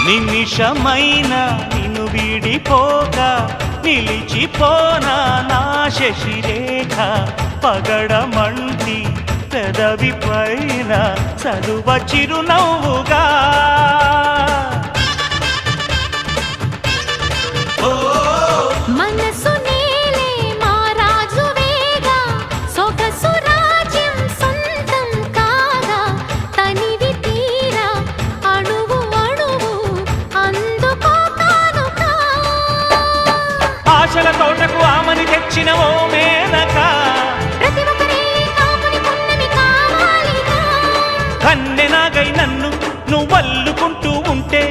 నిమిషమైన నిన్ను వీడిపోక నిలిచిపోనా నా శశిరేఖ పగడమంటి పెదవి పైన చదువ చిరునవ్వుగా మనసు నేలే మా రాజువేగా సొగసు రాజ్యం సొంతం కాగా తనివి తీరా అణువు అణువు అందుకో కానుకా ఆశల తోటకు ఆమని తెచ్చిన ఓ మేనక ప్రతి ఒక్కరే కాముని పున్నమి కావాలిగా కన్నెనాగై నన్ను నువ్వల్లుకుంటూ ఉంటే